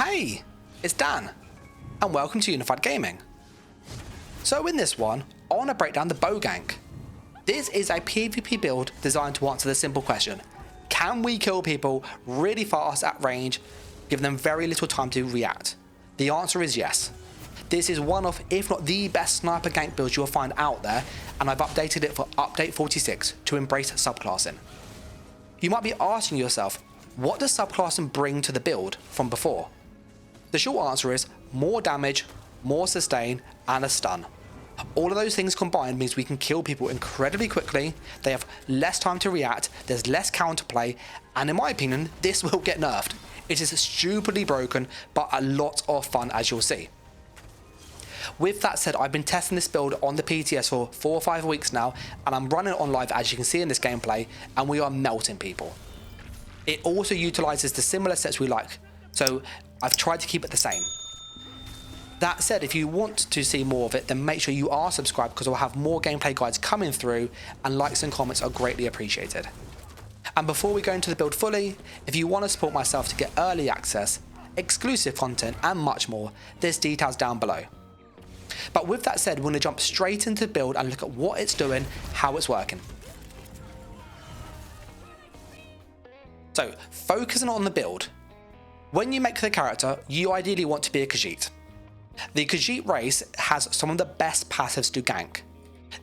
Hey, it's Dan, and welcome to Unified Gaming. So in this one, I want to break down the Bowgank. This is a PvP build designed to answer the simple question: can we kill people really fast at range, giving them very little time to react? The answer is yes. This is one of, if not the best sniper gank builds you'll find out there, and I've updated it for update 46 to embrace subclassing. You might be asking yourself, what does subclassing bring to the build from before? The short answer is more damage, more sustain, and a stun. All of those things combined means we can kill people incredibly quickly, they have less time to react, there's less counterplay, and in my opinion, this will get nerfed. It is stupidly broken, but a lot of fun, as you'll see. With that said, I've been testing this build on the PTS for 4 or 5 weeks now, and I'm running it on live, as you can see in this gameplay, and we are melting people. It also utilizes the similar sets we like, so I've tried to keep it the same. That said, if you want to see more of it, then make sure you are subscribed, because I'll have more gameplay guides coming through, and likes and comments are greatly appreciated. And before we go into the build fully, if you want to support myself to get early access, exclusive content, and much more, there's details down below. But with that said, we're going to jump straight into the build and look at what it's doing, how it's working. So, focusing on the build. When you make the character, you ideally want to be a Khajiit. The Khajiit race has some of the best passives to gank.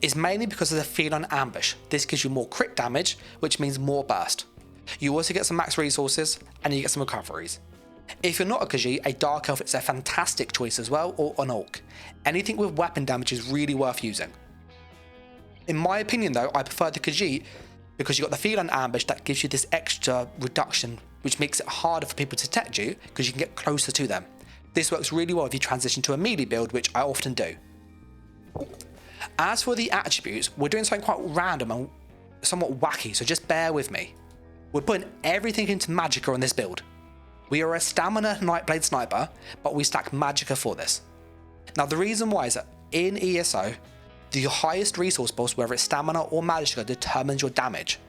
It's mainly because of the feline ambush. This gives you more crit damage, which means more burst. You also get some max resources, and you get some recoveries. If you're not a Khajiit, a Dark Elf is a fantastic choice as well, or an Orc. Anything with weapon damage is really worth using. In my opinion though, I prefer the Khajiit because you've got the feline ambush that gives you this extra reduction, which makes it harder for people to detect you because you can get closer to them. This works really well if you transition to a melee build, which I often do. As for the attributes, we're doing something quite random and somewhat wacky, so just bear with me. We're putting everything into Magicka on this build. We are a stamina Nightblade sniper, but we stack Magicka for this. Now the reason why is that in ESO, the highest resource boost, whether it's stamina or Magicka, determines your damage.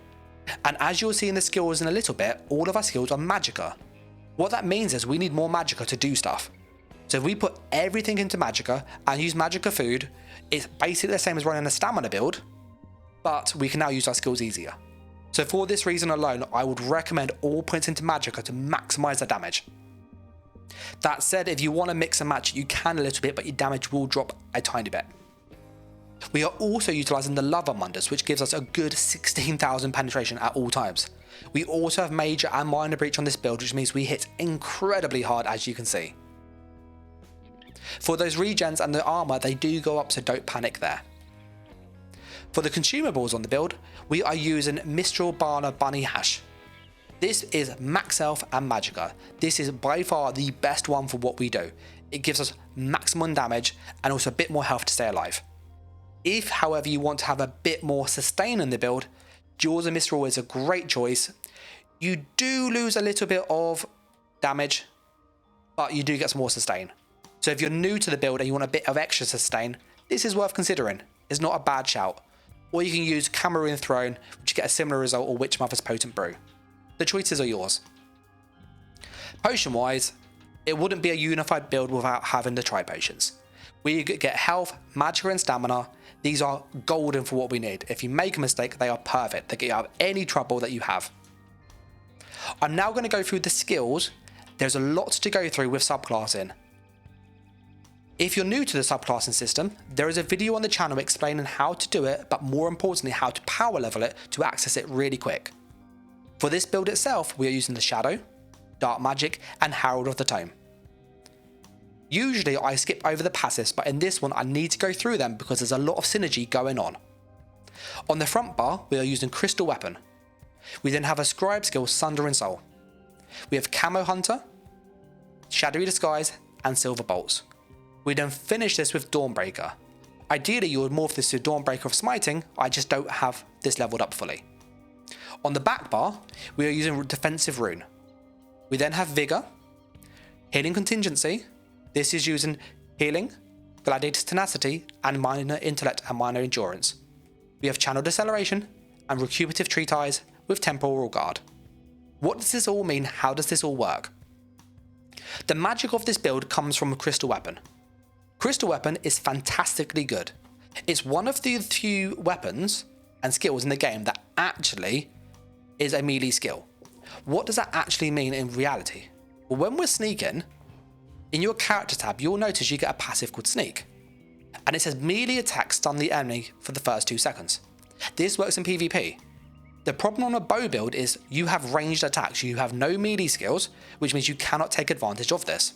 And as you'll see in the skills in a little bit, all of our skills are Magicka. What that means is we need more Magicka to do stuff. So if we put everything into Magicka and use Magicka food, it's basically the same as running a stamina build, but we can now use our skills easier. So for this reason alone, I would recommend all points into Magicka to maximise the damage. That said, if you want to mix and match, you can a little bit, but your damage will drop a tiny bit. We are also utilising the Lover Mundus, which gives us a good 16,000 penetration at all times. We also have Major and Minor Breach on this build, which means we hit incredibly hard, as you can see. For those regens and the armour, they do go up, so don't panic there. For the consumables on the build, we are using Mistral Bana Bunny Hash. This is Max Elf and Magicka. This is by far the best one for what we do. It gives us maximum damage and also a bit more health to stay alive. If, however, you want to have a bit more sustain in the build, Jaws of Mistral is a great choice. You do lose a little bit of damage, but you do get some more sustain. So if you're new to the build and you want a bit of extra sustain, this is worth considering. It's not a bad shout. Or you can use Cameroon Throne, which you get a similar result, or Witch Mother's Potent Brew. The choices are yours. Potion wise, it wouldn't be a unified build without having the tri-potions. We get health, Magicka and stamina. These are golden for what we need. If you make a mistake, they are perfect. They get you out of any trouble that you have. I'm now going to go through the skills. There's a lot to go through with subclassing. If you're new to the subclassing system, there is a video on the channel explaining how to do it, but more importantly, how to power level it to access it really quick. For this build itself, we are using the Shadow, Dark Magic, and Herald of the Tome. Usually I skip over the passives, but in this one I need to go through them because there's a lot of synergy going on. On the front bar, we are using Crystal Weapon. We then have a Scribe skill, Sundering Soul. We have Camo Hunter, Shadowy Disguise, and Silver Bolts. We then finish this with Dawnbreaker. Ideally you would morph this to Dawnbreaker of Smiting, I just don't have this leveled up fully. On the back bar, we are using Defensive Rune. We then have Vigour, Healing Contingency. This is using Healing, Gladiator's Tenacity, and Minor Intellect and Minor Endurance. We have Channel Deceleration and Recuperative Treatise with Temporal Guard. What does this all mean? How does this all work? The magic of this build comes from a crystal weapon. Crystal weapon is fantastically good. It's one of the few weapons and skills in the game that actually is a melee skill. What does that actually mean in reality? Well, when we're sneaking, in your character tab, you'll notice you get a passive called Sneak. And it says melee attacks stun the enemy for the first 2 seconds. This works in PvP. The problem on a bow build is you have ranged attacks, you have no melee skills, which means you cannot take advantage of this.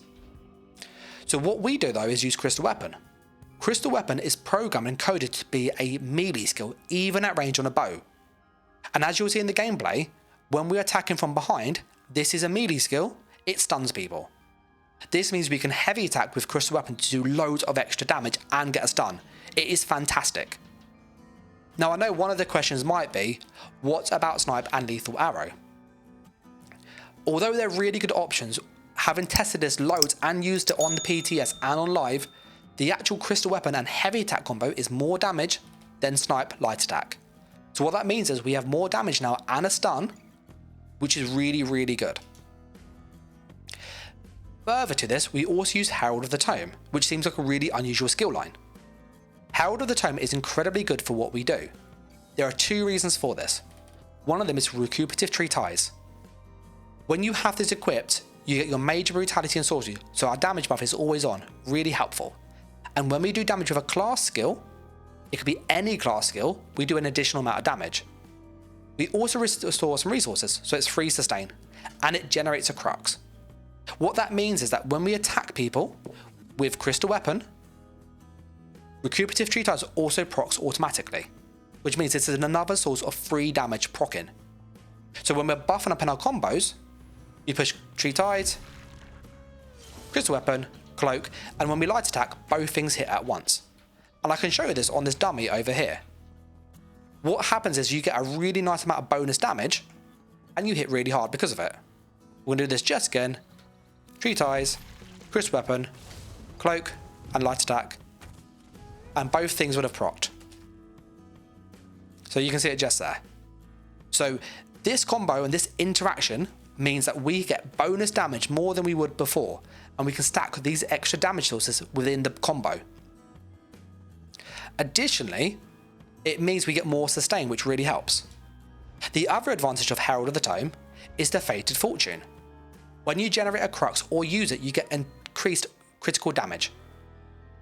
So what we do though is use Crystal Weapon. Crystal Weapon is programmed and coded to be a melee skill, even at range on a bow. And as you'll see in the gameplay, when we're attacking from behind, this is a melee skill, it stuns people. This means we can heavy attack with Crystal Weapon to do loads of extra damage and get a stun. It is fantastic. Now I know one of the questions might be, what about Snipe and Lethal Arrow? Although they're really good options, having tested this loads and used it on the PTS and on live, the actual Crystal Weapon and heavy attack combo is more damage than Snipe light attack. So what that means is we have more damage now and a stun, which is really, really good. Further to this, we also use Herald of the Tome, which seems like a really unusual skill line. Herald of the Tome is incredibly good for what we do. There are 2 reasons for this. One of them is recuperative tree ties. When you have this equipped, you get your major brutality and sorcery, so our damage buff is always on, really helpful. And when we do damage with a class skill, it could be any class skill, we do an additional amount of damage. We also restore some resources, so it's free sustain, and it generates a crux. What that means is that when we attack people with Crystal Weapon, recuperative tree ties also procs automatically, which means this is another source of free damage proccing. So when we're buffing up in our combos, you push tree ties, Crystal Weapon, cloak, and when we light attack, both things hit at once. And I can show you this on this dummy over here. What happens is you get a really nice amount of bonus damage, and you hit really hard because of it. We're gonna do this just again. Tree ties, Crystal Weapon, cloak, and light attack. And both things would have procced. So you can see it just there. So this combo and this interaction means that we get bonus damage more than we would before, and we can stack these extra damage sources within the combo. Additionally, it means we get more sustain, which really helps. The other advantage of Herald of the Tome is the Fated Fortune. When you generate a crux or use it, you get increased critical damage.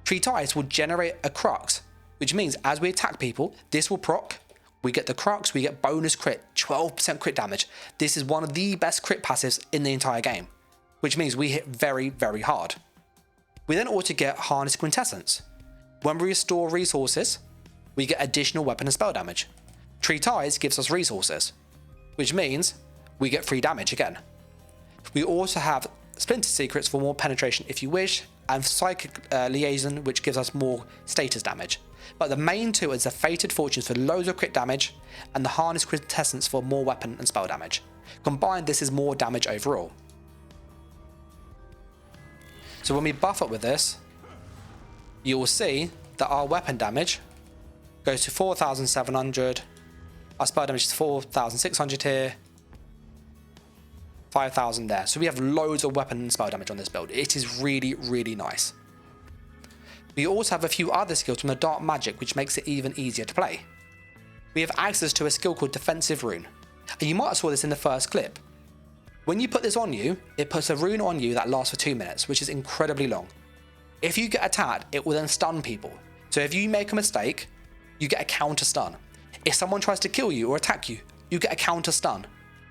Tree ties will generate a crux, which means as we attack people, this will proc, we get the crux, we get bonus crit, 12% crit damage. This is one of the best crit passives in the entire game, which means we hit very, very hard. We then also get Harness Quintessence. When we restore resources, we get additional weapon and spell damage. Tree ties gives us resources, which means we get free damage again. We also have Splinter Secrets for more penetration if you wish, and Psychic Liaison, which gives us more status damage. But the main 2 is the Fated Fortunes for loads of crit damage, and the Harness Quintessence for more weapon and spell damage. Combined, this is more damage overall. So when we buff up with this, you will see that our weapon damage goes to 4,700, our spell damage is 4,600 here, 5,000 there. So we have loads of weapon and spell damage on this build. It is really, really nice. We also have a few other skills from the Dark Magic, which makes it even easier to play. We have access to a skill called Defensive Rune, and you might have saw this in the first clip. When you put this on you, it puts a rune on you that lasts for 2 minutes, which is incredibly long. If you get attacked, it will then stun people. So if you make a mistake, you get a counter stun. If someone tries to kill you or attack you, you get a counter stun.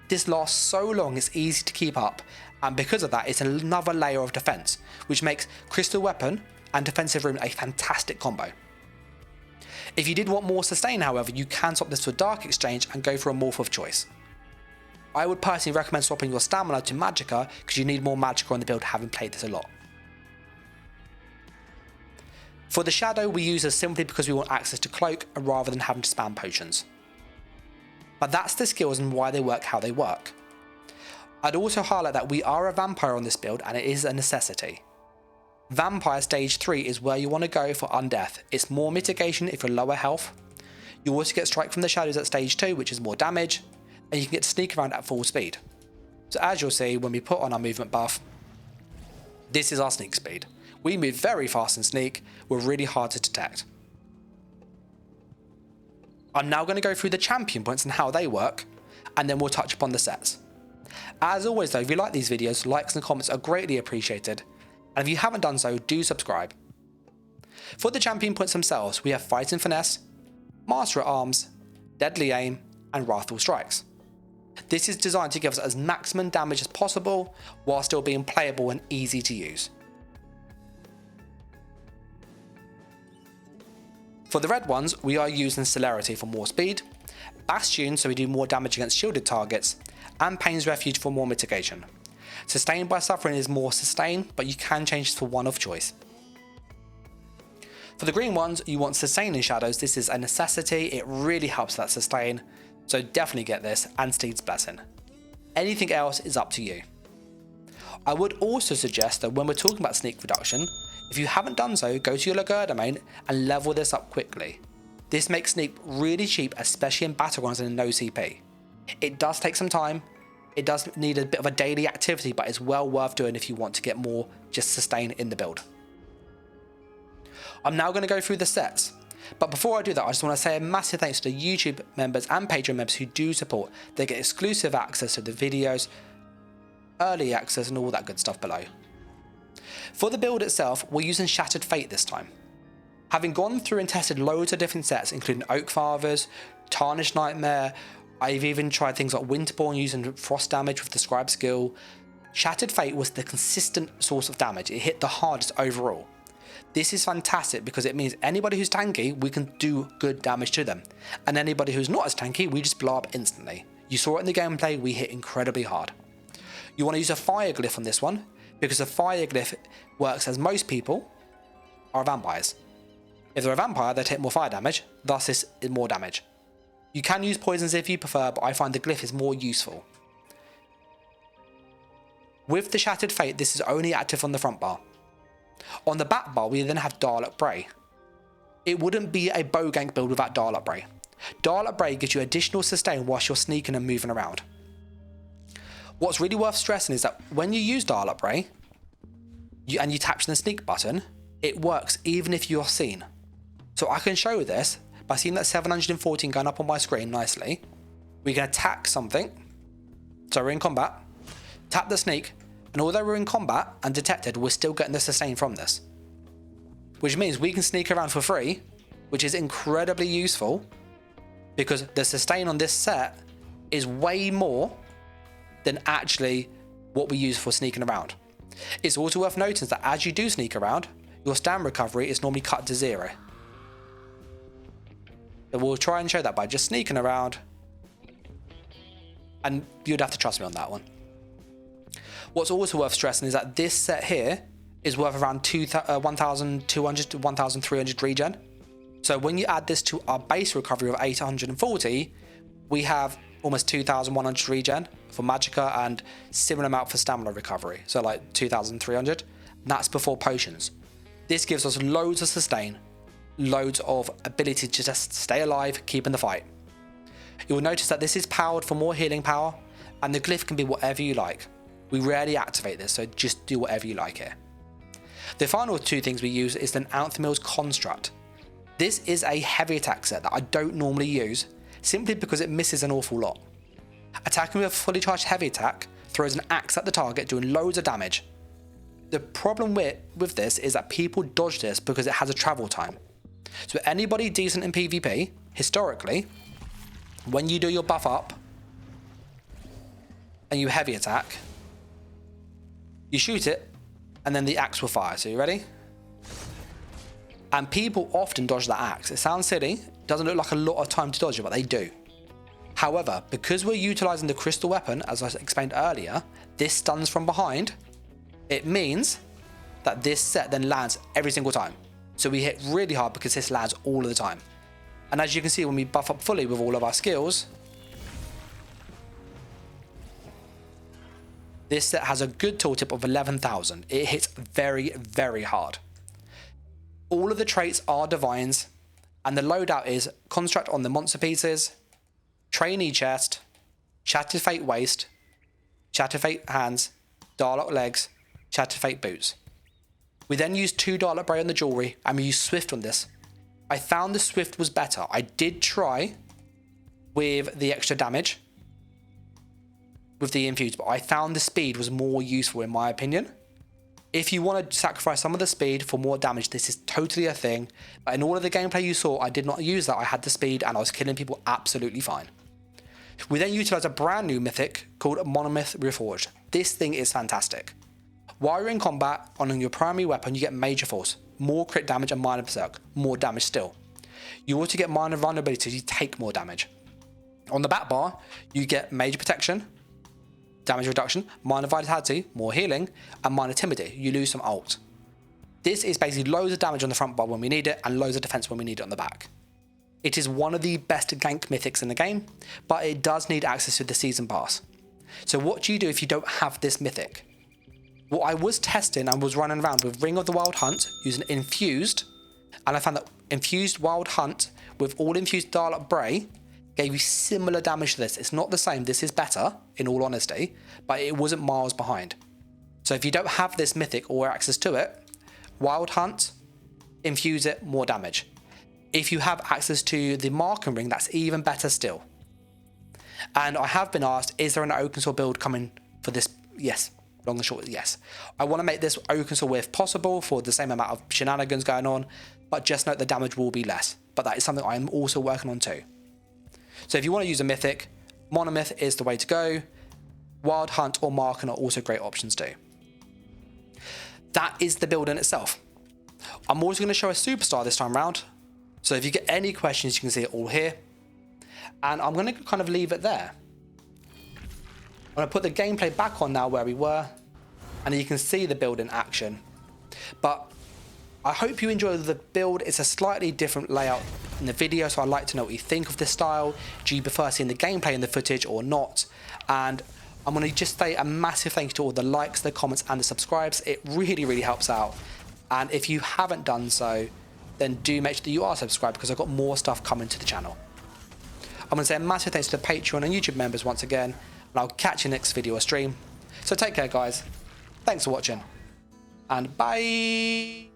This lasts so long, it's easy to keep up, and because of that, it's another layer of defense, which makes Crystal Weapon and Defensive Rune a fantastic combo. If you did want more sustain, however, you can swap this to a Dark Exchange and go for a morph of choice. I would personally recommend swapping your stamina to Magicka because you need more Magicka on the build, having played this a lot. For the Shadow, we use this simply because we want access to Cloak rather than having to spam potions. But that's the skills and why they work how they work. I'd also highlight that we are a vampire on this build and it is a necessity. Vampire stage 3 is where you want to go for undeath. It's more mitigation if you're lower health. You also get Strike from the Shadows at stage 2, which is more damage, and you can get to sneak around at full speed. So as you'll see, when we put on our movement buff, This is our sneak speed. We move very fast and sneak, we're really hard to detect. I'm now going to go through the champion points and how they work, and then we'll touch upon the sets. As always though, if you like these videos, likes and comments are greatly appreciated, and if you haven't done so, do subscribe. For the champion points themselves, we have Fighting Finesse, Master at Arms, Deadly Aim, and Wrathful Strikes. This is designed to give us as maximum damage as possible, while still being playable and easy to use. For the red ones, we are using Celerity for more speed, Bastion so we do more damage against shielded targets, and Pain's Refuge for more mitigation. Sustained by Suffering is more sustain, but you can change this for one of choice. For the green ones, you want Sustain in Shadows. This is a necessity, it really helps that sustain, so definitely get this, and Steed's Blessing. Anything else is up to you. I would also suggest that when we're talking about sneak reduction, if you haven't done so, go to your Laguerre domain and level this up quickly. This makes sneak really cheap, especially in battlegrounds and in no CP. It does take some time, it does need a bit of a daily activity, but it's well worth doing if you want to get more just sustain in the build. I'm now going to go through the sets, but before I do that I just want to say a massive thanks to the YouTube members and Patreon members who do support. They get exclusive access to the videos, early access and all that good stuff below. For the build itself, we're using Shattered Fate this time. Having gone through and tested loads of different sets, including Oak Fathers, Tarnished Nightmare, I've even tried things like Winterborn using frost damage with the Scribe skill, Shattered Fate was the consistent source of damage. It hit the hardest overall. This is fantastic because it means anybody who's tanky, we can do good damage to them. And anybody who's not as tanky, we just blow up instantly. You saw it in the gameplay, we hit incredibly hard. You want to use a Fire Glyph on this one, because a Fire Glyph works as most people are vampires. If they're a vampire, they take more fire damage, thus this is more damage. You can use poisons if you prefer, but I find the glyph is more useful. With the Shattered Fate, this is only active on the front bar. On the back bar, we then have Darlock Bray. It wouldn't be a Bowgank build without Darlock Bray. Darlock Bray gives you additional sustain whilst you're sneaking and moving around. What's really worth stressing is that when you use Darlock Bray, and you tap the sneak button, it works even if you're seen. So I can show this by seeing that 714 going up on my screen nicely. We can attack something, so we're in combat, tap the sneak, and although we're in combat and detected, we're still getting the sustain from this. Which means we can sneak around for free, which is incredibly useful, because the sustain on this set is way more than actually what we use for sneaking around. It's also worth noting that as you do sneak around, your stand recovery is normally cut to 0. So we'll try and show that by just sneaking around, and you'd have to trust me on that one. What's also worth stressing is that this set here is worth around 1,200 to 1,300 regen. So when you add this to our base recovery of 840, we have almost 2,100 regen for Magicka and similar amount for stamina recovery. So like 2,300. That's before potions. This gives us loads of sustain, loads of ability to just stay alive, keep in the fight. You will notice that this is powered for more healing power, and the glyph can be whatever you like. We rarely activate this, so just do whatever you like here. The final two things we use is an Anthemil's Construct. This is a heavy attack set that I don't normally use, simply because it misses an awful lot. Attacking with a fully charged heavy attack throws an axe at the target, doing loads of damage. The problem with this is that people dodge this because it has a travel time. So anybody decent in PvP, historically, when you do your buff up and you heavy attack, you shoot it and then the axe will fire. So you ready? And people often dodge that axe. It sounds silly, doesn't look like a lot of time to dodge it, but they do. However, because we're utilizing the crystal weapon, as I explained earlier, this stuns from behind. It means that this set then lands every single time. So we hit really hard because this lands all of the time. And as you can see, when we buff up fully with all of our skills, this set has a good tooltip of 11,000. It hits very, very hard. All of the traits are divines, and the loadout is Construct on the monster pieces, Trainee chest, Shattered Fate waist, Shattered Fate hands, Darlock legs, she had to fake boots. We then used 2 Dark Bray on the jewelry, and we used Swift on this. I found the Swift was better. I did try with the extra damage with the infused, but I found the speed was more useful in my opinion. If you want to sacrifice some of the speed for more damage, this is totally a thing. But in all of the gameplay you saw, I did not use that. I had the speed and I was killing people absolutely fine. We then utilized a brand new mythic called Monolith Reforged. This thing is fantastic. While you're in combat, on your primary weapon, you get Major Force, more crit damage and minor berserk, more damage still. You also get minor vulnerability, so you take more damage. On the back bar, you get Major Protection, damage reduction, minor vitality, more healing, and minor timidity. You lose some ult. This is basically loads of damage on the front bar when we need it, and loads of defense when we need it on the back. It is one of the best gank mythics in the game, but it does need access to the season pass. So what do you do if you don't have this mythic? Well, I was testing and was running around with Ring of the Wild Hunt using infused, and I found that infused Wild Hunt with all infused Dark Bray gave you similar damage to this. It's not the same, this is better, in all honesty, but it wasn't miles behind. So if you don't have this mythic or access to it, Wild Hunt, infuse it, more damage. If you have access to the Marking Ring, that's even better still. And I have been asked, is there an open source build coming for this? Yes. Long and short, yes. I want to make this open source if possible for the same amount of shenanigans going on, but just note the damage will be less. But that is something I'm also working on too. So if you want to use a mythic, Monomyth is the way to go. Wild Hunt or Marking are also great options too. That is the build in itself. I'm also going to show a superstar this time around. So if you get any questions, you can see it all here. And I'm going to kind of leave it there. I'm going to put the gameplay back on now where we were, and you can see the build in action. But I hope you enjoy the build. It's a slightly different layout in the video, so I'd like to know what you think of this style. Do you prefer seeing the gameplay in the footage or not? And I'm going to just say a massive thank you to all the likes, the comments, and the subscribes. It really, really helps out. And if you haven't done so, then do make sure that you are subscribed, because I've got more stuff coming to the channel. I'm going to say a massive thanks to the Patreon and YouTube members once again, and I'll catch you next video or stream. So take care, guys. Thanks for watching, and bye.